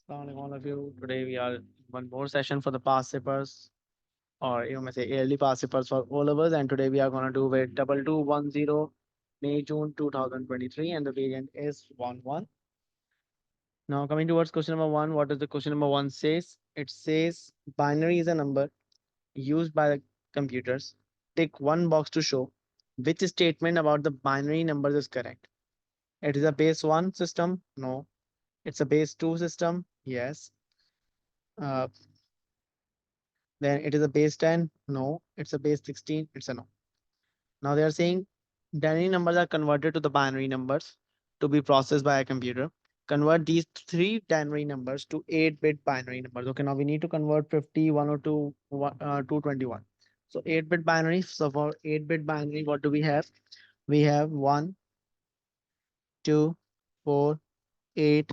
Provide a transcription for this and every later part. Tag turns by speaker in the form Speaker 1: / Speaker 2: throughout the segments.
Speaker 1: Assalamualaikum all of you. Today we are one more session for the past papers, or you may say yearly past papers for all of us. And today we are gonna do with 2210 May June 2023, and the variant is 11. Now coming towards question number one, what does the question number one says? It says binary is a number used by the computers. Tick one box to show which statement about the binary numbers is correct. It is a base one system. No. It's a base two system. Yes. Uh, Then it is a base 10. No. It's a base 16. It's a no. Now they are saying binary numbers are converted to the binary numbers to be processed by a computer. Convert these three binary numbers to 8-bit binary numbers. Okay, now we need to convert 50, 102, 221. So 8-bit binary. So for 8-bit binary, what do we have? We have 1, 2, 4, 8,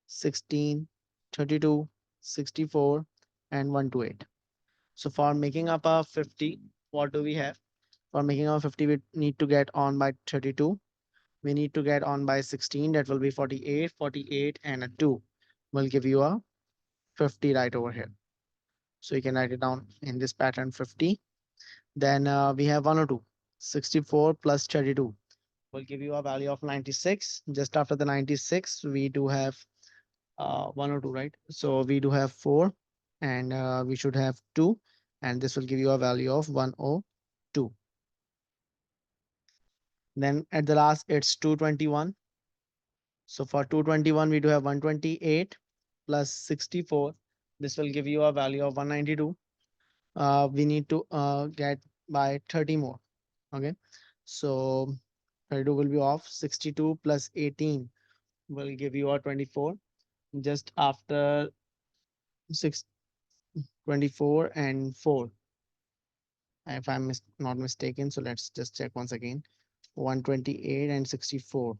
Speaker 1: 16, 32, 64, and 128. So for making up a 50, what do we have? For making up 50, we need to get on by 32. We need to get on by 16. That will be 48, 48, and a 2 will give you a 50 right over here. So you can write it down in this pattern 50. Then we have 102. 64 plus 32 will give you a value of 96. Just after the 96, we do have 102, right? So we do have 4, and we should have 2, and this will give you a value of 102. Then at the last, it's 221. So for 221, we do have 128 plus 64. This will give you a value of 192. We need to get by 30 more. Okay. So 32 will be off. 62 plus 18 will give you a 24. Just after 6, 24 and 4, if I'm not mistaken. So let's just check once again. 128 and 64.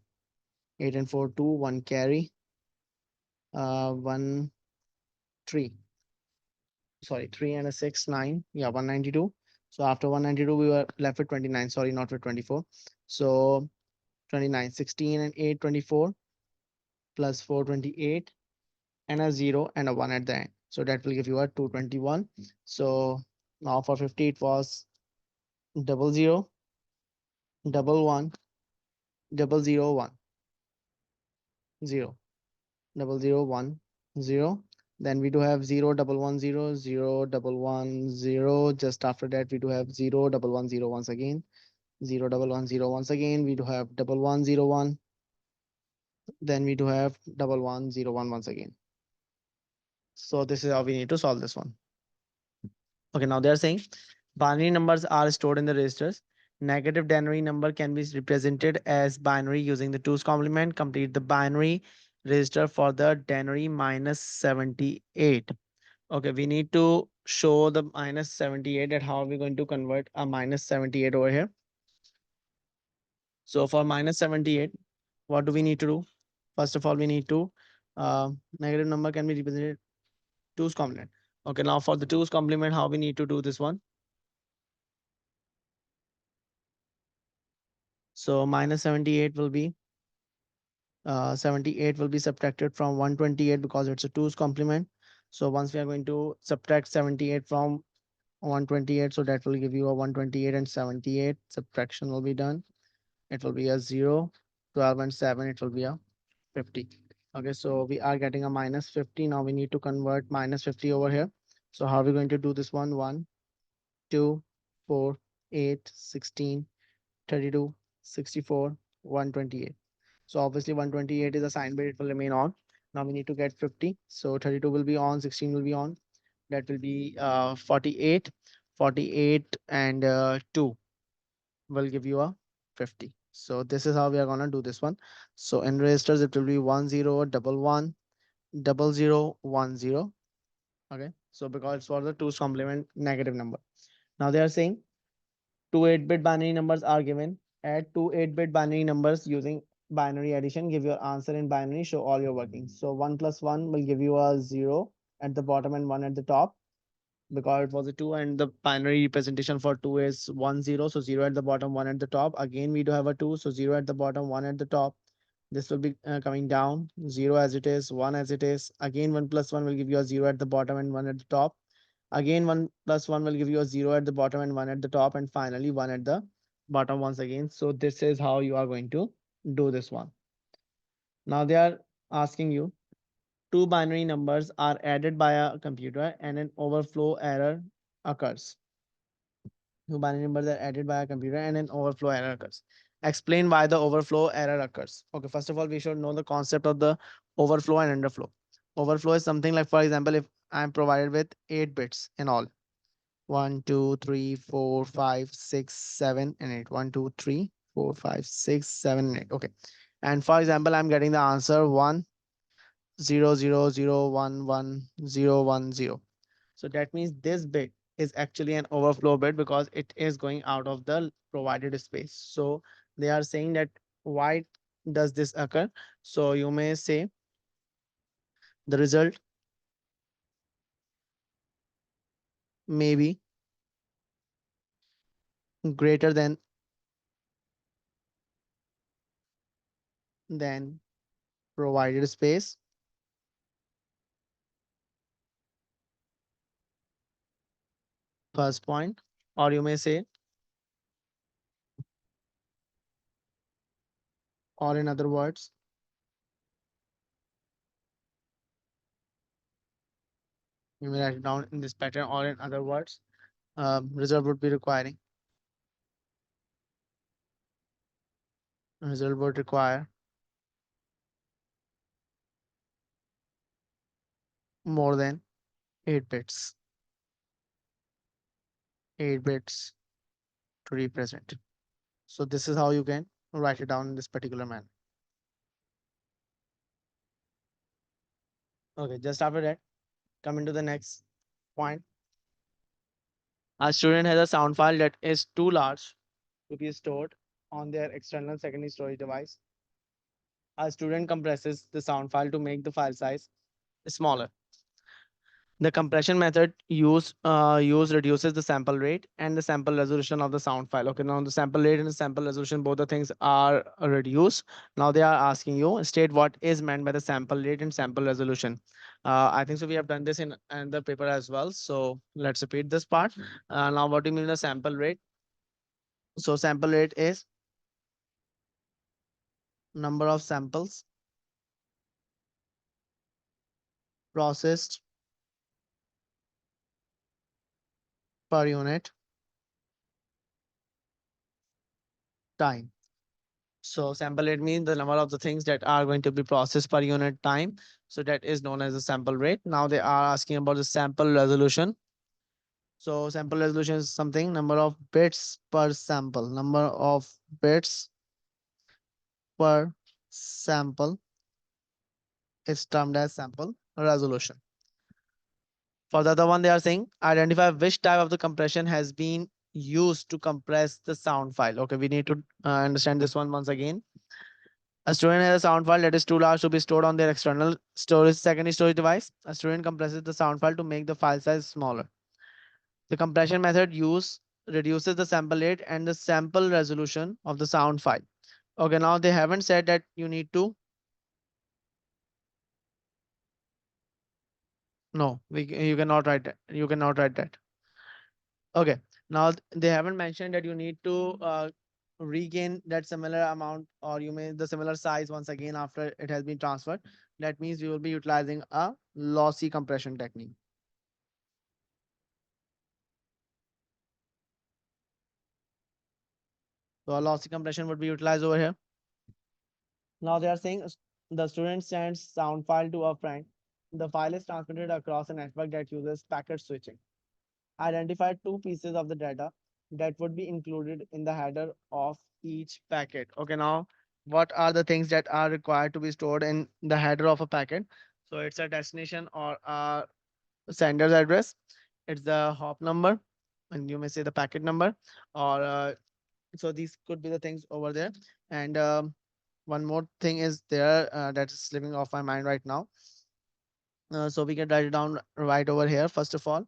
Speaker 1: 8 and 4, 2, 1 carry. 1, 3. Sorry, 3 and a 6, 9. Yeah, 192. So after 192, we were left with 29. Sorry, not with 24. So 29, 16 and 8, 24 plus 4, 28, and a 0 and a 1 at the end. So that will give you a 221. So now for 50, it was 00, 11, 001, 0, 0010. Then we do have 0110, 0110. Just after that, we do have 0110 once again. 0110 once again. We do have 1101. Then we do have 1101 once again. So this is how we need to solve this one. Okay, now they are saying binary numbers are stored in the registers. Negative binary number can be represented as binary using the two's complement. Complete the binary register for the binary minus 78. Okay, we need to show the minus 78, and how are we going to convert a minus 78 over here? So for minus 78, what do we need to do? First of all, we need to negative number can be represented two's complement. Okay, now for the two's complement, how we need to do this one? So minus 78 will be 78 will be subtracted from 128 because it's a two's complement. So once we are going to subtract 78 from 128, so that will give you a 128 and 78. Subtraction will be done. It will be a 0, 12 and 7. It will be a 50. Okay, so we are getting a minus 50. Now we need to convert minus 50 over here. So how are we going to do this one? 1, 2, 4, 8, 16, 32, 64, 128. So obviously 128 is a sign bit, it will remain on. Now we need to get 50. So 32 will be on, 16 will be on. That will be 48. 48 and 2 will give you a 50. So this is how we are gonna do this one. So in registers, it will be 1011, 0010. Okay. So because it's for the two's complement negative number. Now they are saying two 8-bit binary numbers are given. Add two 8-bit binary numbers using binary addition. Give your answer in binary. Show all your workings. So 1 plus 1 will give you a 0 at the bottom and 1 at the top, because it was a 2 and the binary representation for 2 is 1 0. So 0 at the bottom, 1 at the top. Again, we do have a 2. So 0 at the bottom, 1 at the top. This will be coming down, 0 as it is, 1 as it is. Again, 1 plus 1 will give you a 0 at the bottom and 1 at the top. Again, 1 plus 1 will give you a 0 at the bottom and 1 at the top. And finally, 1 at the bottom once again. So this is how you are going to do this one. Now they are asking you, two binary numbers are added by a computer and an overflow error occurs. Two binary numbers are added by a computer and an overflow error occurs. Explain why the overflow error occurs. Okay, first of all, we should know the concept of the overflow and underflow. Overflow is something like, for example, if I'm provided with 8 bits in all, 1, 2, 3, 4, 5, 6, 7, and 8. 1, 2, 3, 4, 5, 6, 7, and 8. Okay. And for example, I'm getting the answer 1, 0, 0, 0, 1, 1, 0, 1, 0. So that means this bit is actually an overflow bit because it is going out of the provided space. So they are saying that why does this occur? So you may say the result may be greater than provided space. First point, or you may say, or in other words, you may write it down in this pattern, or in other words, result would require more than 8 bits, 8 bits to represent. So this is how you can write it down in this particular manner. Okay, just after that, coming to the next point. A student has a sound file that is too large to be stored on their external secondary storage device. A student compresses the sound file to make the file size smaller. The compression method use reduces the sample rate and the sample resolution of the sound file. Okay, now the sample rate and the sample resolution, both the things are reduced. Now they are asking you state what is meant by the sample rate and sample resolution. I think so. We have done this in the paper as well. So let's repeat this part. Now, what do you mean the sample rate? So sample rate is number of samples processed per unit time. So sample rate means the number of the things that are going to be processed per unit time. So that is known as the sample rate. Now they are asking about the sample resolution. So sample resolution is something number of bits per sample. Number of bits per sample is termed as sample resolution. For the other one, they are saying identify which type of the compression has been used to compress the sound file. Okay, we need to understand this one once again. A student has a sound file that is too large to be stored on their external storage secondary storage device. A student compresses the sound file to make the file size smaller. The compression method reduces the sample rate and the sample resolution of the sound file. Okay, now they haven't said that you need to. No, you cannot write that. You cannot write that. Okay, now they haven't mentioned that you need to regain that similar amount or you may the similar size once again after it has been transferred. That means you will be utilizing a lossy compression technique. So a lossy compression would be utilized over here. Now they are saying the student sends sound file to a friend. The file is transmitted across a network that uses packet switching. Identify two pieces of the data that would be included in the header of each packet. Okay, now what are the things that are required to be stored in the header of a packet? So it's a destination or a sender's address. It's the hop number, and you may say the packet number, or so these could be the things over there. And one more thing is there that is slipping off my mind right now. So we can write it down right over here. First of all,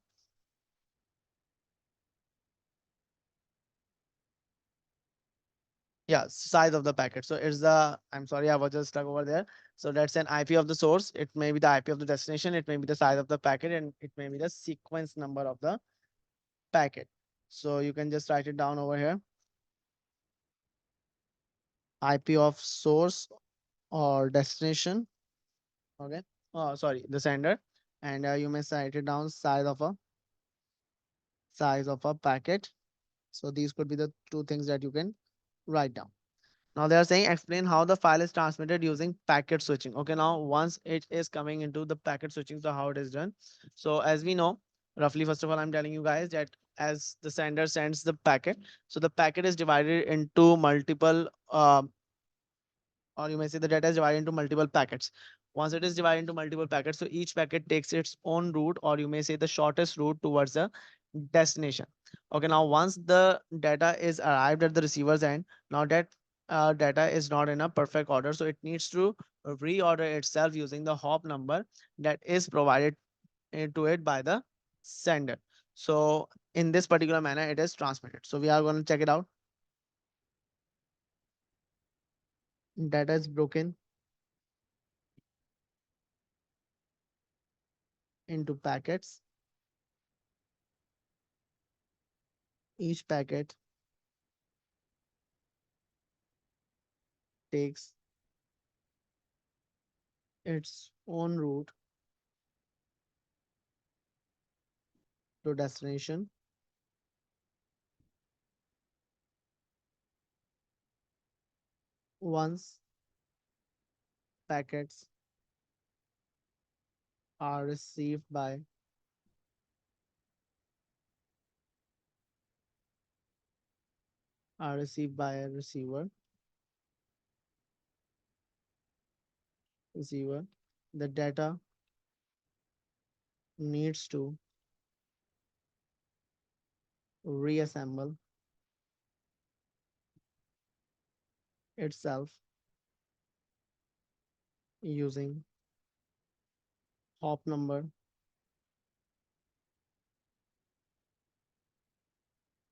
Speaker 1: Yeah, size of the packet. So it's the, I'm sorry, I was just stuck over there. So that's an IP of the source. It may be the IP of the destination. It may be the size of the packet, and it may be the sequence number of the packet. So you can just write it down over here. IP of source or destination. Okay. Oh, sorry, the sender. And you may write it down size of a packet. So these could be the two things that you can write down. Now they are saying explain how the file is transmitted using packet switching. Okay, now once it is coming into the packet switching, so how it is done. So as we know, roughly, first of all, I'm telling you guys that as the sender sends the packet, so the packet is divided into multiple, or you may say the data is divided into multiple packets. Once it is divided into multiple packets, so each packet takes its own route, or you may say the shortest route towards the destination. Okay, now once the data is arrived at the receiver's end, now that data is not in a perfect order, so it needs to reorder itself using the hop number that is provided to it by the sender. So in this particular manner, it is transmitted. So we are going to check it out. Data is broken into packets. Each packet takes its own route to destination. Once packets are received by a receiver, the data needs to reassemble itself using hop number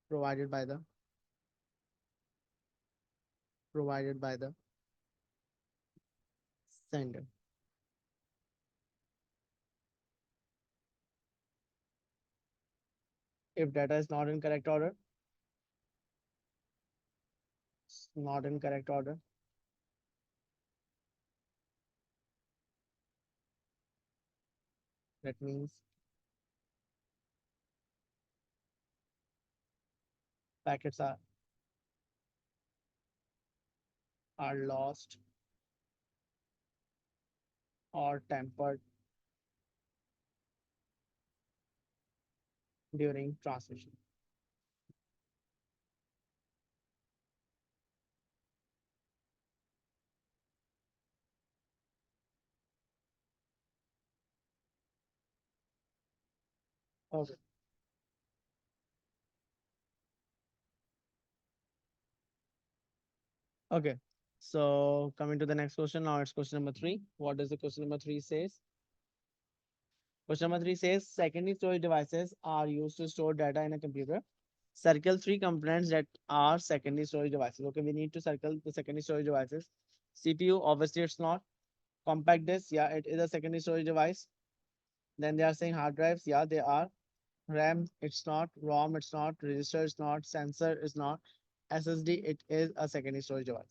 Speaker 1: provided by the sender. If data is not in correct order, not in correct order, that means packets are lost or tampered during transmission. Okay. Okay. So coming to the next question, now it's question number three. What does the question number three says? Question number three says secondary storage devices are used to store data in a computer. Circle three components that are secondary storage devices. Okay, we need to circle the secondary storage devices. CPU, obviously it's not. Compact disk, yeah, it is a secondary storage device. Then they are saying hard drives, yeah, they are. RAM, it's not. ROM, it's not. Register, it's not. Sensor is not. SSD, it is a secondary storage device.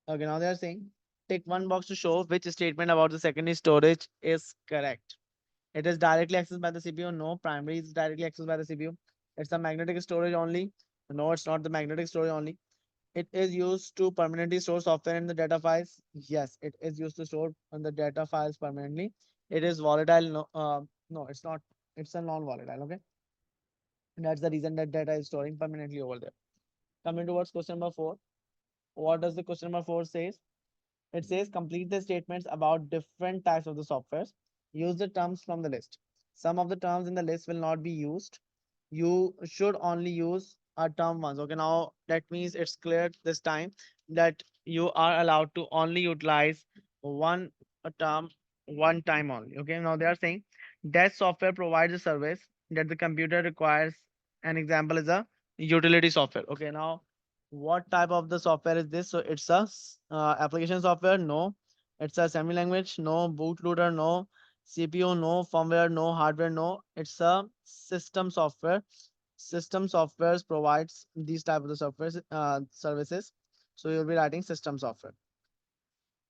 Speaker 1: Okay, now they are saying take one box to show which statement about the secondary storage is correct. It is directly accessed by the CPU. No, primary is directly accessed by the CPU. It's a magnetic storage only. No, it's not the magnetic storage only. It is used to permanently store software in the data files. Yes, it is used to store on the data files permanently. It is volatile. No, no, it's not. It's a non-volatile. Okay, and that's the reason that data is storing permanently over there. Coming towards question number four. What does the question number four says? It says complete the statements about different types of the softwares. Use the terms from the list. Some of the terms in the list will not be used. You should only use a term once. Okay, now that means it's clear this time that you are allowed to only utilize one a term one time only. Okay, now they are saying that software provides a service that the computer requires. An example is a utility software. Okay, now what type of the software is this? So it's a application software. No. It's a semi language. No. Bootloader. No. CPU. No. Firmware. No. Hardware. No. It's a system software. System softwares provides these type of the software services. So you'll be writing system software.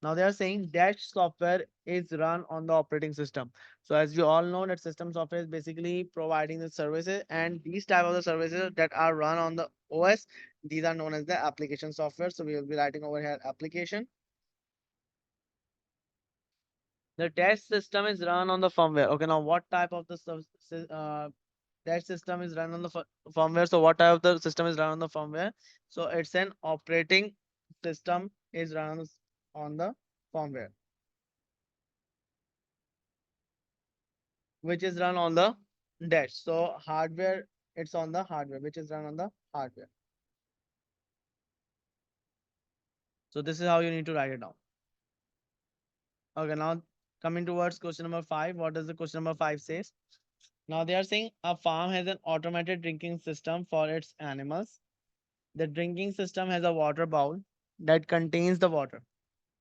Speaker 1: Now they are saying dash software is run on the operating system. So as you all know that system software is basically providing the services, and these type of the services that are run on the OS, these are known as the application software. So we will be writing over here application. The dash system is run on the firmware. Okay, now what type of the dash system is run on the firmware? So what type of the system is run on the firmware? So it's an operating system is run on the firmware, which is run on the dash. So hardware, it's on the hardware, which is run on the hardware. So this is how you need to write it down. Okay, now coming towards question number 5. What does the question number 5 says? Now they are saying a farm has an automated drinking system for its animals. The drinking system has a water bowl that contains the water.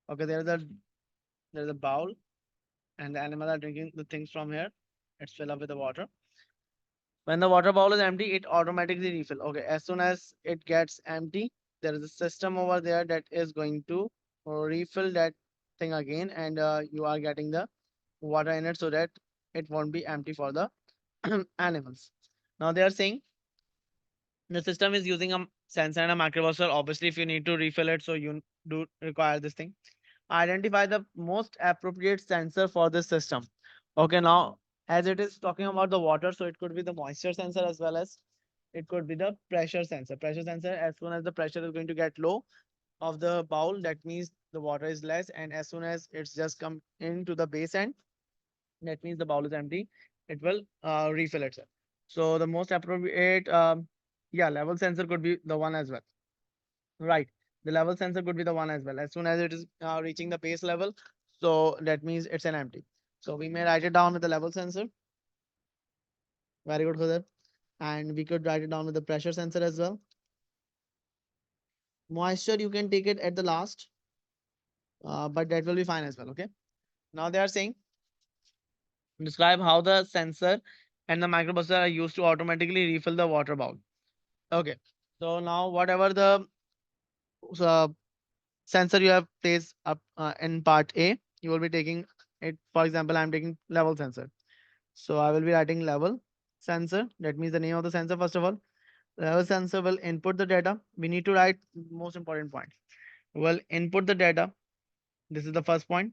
Speaker 1: Okay, there's a bowl and the animals are drinking the things from here. It's filled up with the water. When the water bowl is empty, it automatically refill. Okay, as soon as it gets empty, there is a system over there that is going to refill that thing again, and you are getting the water in it so that it won't be empty for the animals. Now they are saying the system is using a sensor and a microprocessor. Obviously, if you need to refill it, so you do require this thing. Identify the most appropriate sensor for this system. Okay, now as it is talking about the water, so it could be the moisture sensor as well as it could be the pressure sensor. Pressure sensor, as soon as the pressure is going to get low of the bowl, that means the water is less, and as soon as it's just come into the base end, that means the bowl is empty. It will refill itself. So the most appropriate, yeah, level sensor could be the one as well. Right. The level sensor could be the one as well. As soon as it is reaching the base level, so that means it's an empty. So we may write it down with the level sensor. Very good, Khudir. And we could write it down with the pressure sensor as well. Moisture, you can take it at the last, but that will be fine as well. Okay. Now they are saying describe how the sensor and the microprocessor are used to automatically refill the water bowl. Okay. So now whatever the uh, sensor you have placed up in part A, you will be taking it. For example, I'm taking level sensor. So I will be writing level sensor. That means the name of the sensor first of all. Level sensor will input the data. We need to write most important point. Will input the data. This is the first point.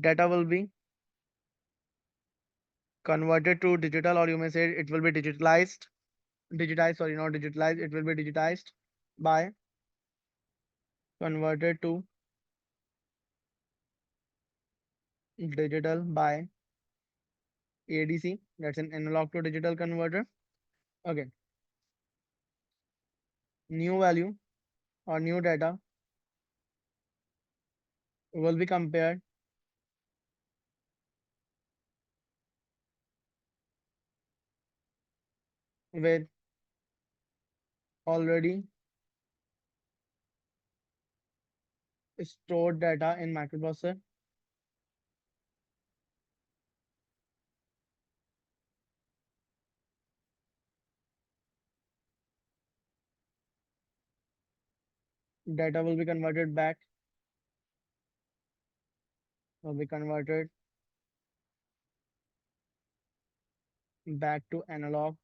Speaker 1: Data will be converted to digital, or you may say it will be digitalized. Digitized, sorry, not digitalized. It will be digitized by converted to digital by ADC. That's an analog to digital converter. Okay. New value or new data will be compared with already stored data in microprocessor. Data will be converted back to analog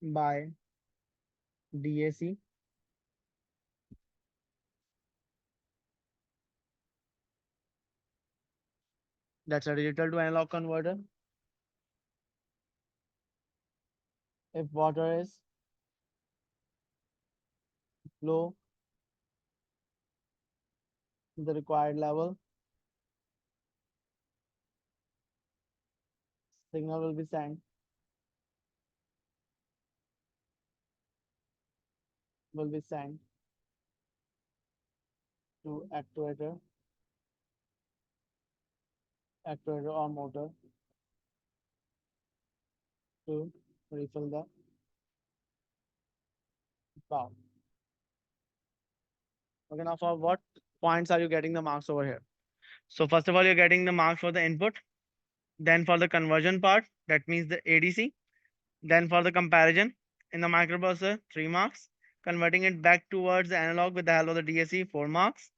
Speaker 1: by DAC. That's a digital to analog converter. If water is low, the required level, signal will be sent to actuator actuator or motor to refill the valve. Okay, now for what points are you getting the marks over here? So first of all, you're getting the marks for the input, then for the conversion part, that means the ADC, then for the comparison in the microprocessor, 3 marks, converting it back towards the analog with the help of the DSC, 4 marks.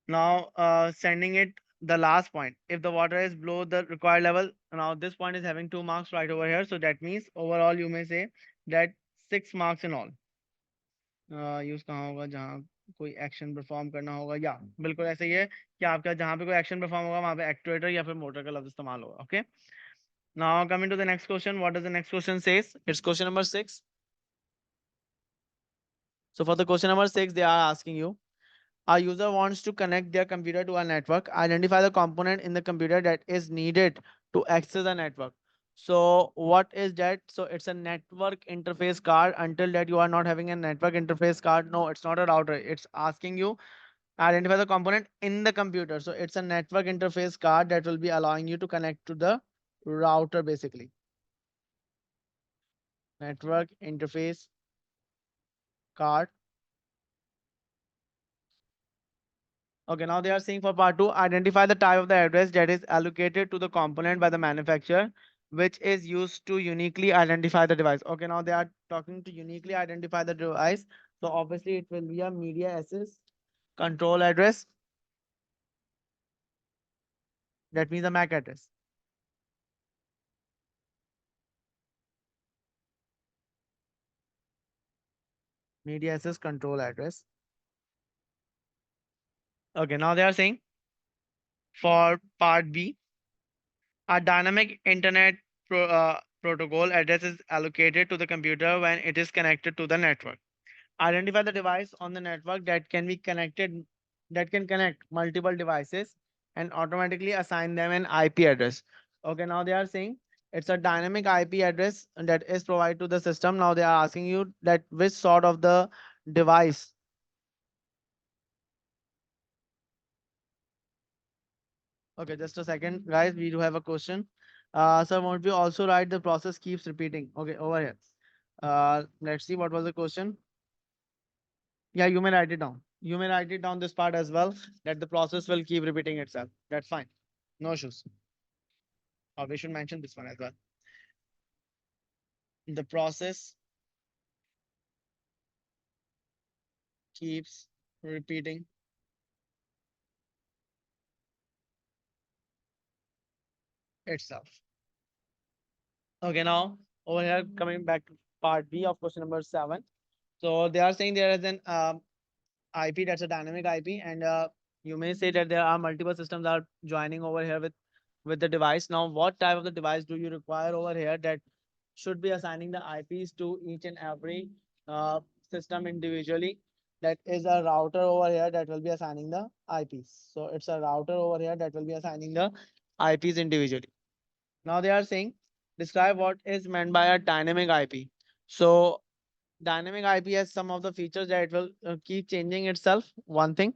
Speaker 1: Now sending it the last point. If the water is below the required level, now this point is having 2 marks right over here. So that means overall you may say that 6 marks in all. Use कहाँ होगा जहाँ कोई action perform करना होगा या बिल्कुल ऐसे ही है कि आपका जहाँ पे कोई एक्शन परफॉर्म होगा वहाँ पे एक्चुएटर या फिर मोटर का लफ्ज इस्तेमाल होगा okay now coming to the next question what does the next question says it's question number 6 so for the question number 6 they are asking you a user wants to connect their computer to a network identify the component in the computer that is needed to access the network so what is that so it's a network interface card until that you are not having a network interface card no it's not a router it's asking you identify the component in the computer so it's a network interface card that will be allowing you to connect to the router basically network interface card. Okay, now they are saying for part 2 identify the type of the address that is allocated to the component by the manufacturer which is used to uniquely identify the device. Okay, now they are talking to uniquely identify the device so obviously it will be a media access control address that means a MAC address. Media access control address. Okay, now they are saying for part B, a dynamic internet protocol address is allocated to the computer when it is connected to the network. Identify the device on the network that can be connected, that can connect multiple devices and automatically assign them an IP address. Okay, now they are saying it's a dynamic IP address that is provided to the system. Now they are asking you that which sort of the device. Okay, just a second, guys. We do have a question. Sir, won't we also write the process keeps repeating? Okay, over here. Let's see what was the question. Yeah, you may write it down. You may write it down this part as well, that the process will keep repeating itself. That's fine. No issues. Or we should mention this one as well. The process keeps repeating itself. Okay, now over here, coming back to part B of question number 7. So they are saying there is an IP that's a dynamic IP, and you may say that there are multiple systems are joining over here with the device. Now, what type of the device do you require over here that should be assigning the IPs to each and every system individually? That is a router over here that will be assigning the IPs. So it's a router over here that will be assigning the IPs individually. Now they are saying describe what is meant by a dynamic IP. So dynamic IP has some of the features that it will keep changing itself. One thing,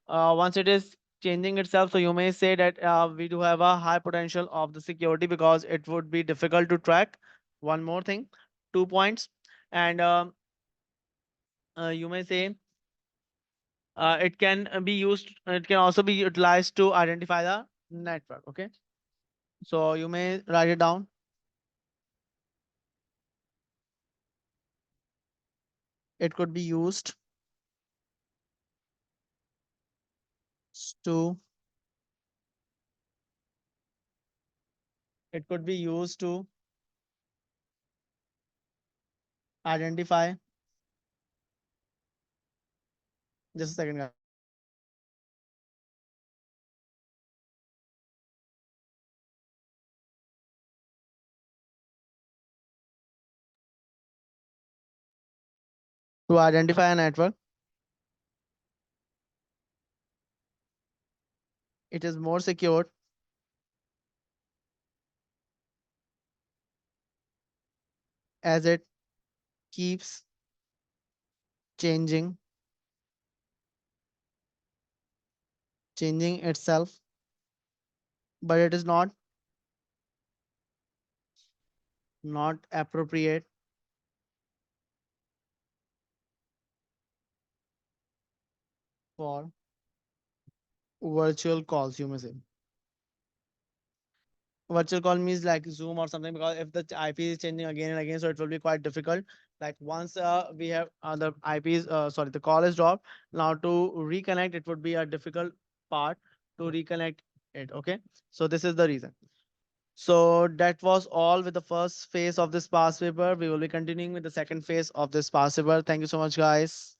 Speaker 1: once it is changing itself, so you may say that we do have a high potential of the security because it would be difficult to track. One more thing, 2 points, and you may say it can be used. It can also be utilized to identify the network. Okay, so you may write it down. It could be used to. It could be used to identify. Just a second, guys. To identify a network. It is more secure as it keeps changing, changing itself but it is not appropriate for virtual calls, you may say. Virtual call means like Zoom or something, because if the IP is changing again and again, so it will be quite difficult. Like once we have the IPs, sorry, the call is dropped. Now to reconnect, it would be a difficult part to reconnect it. Okay, so this is the reason. So that was all with the first phase of this past paper. We will be continuing with the second phase of this past paper. Thank you so much, guys.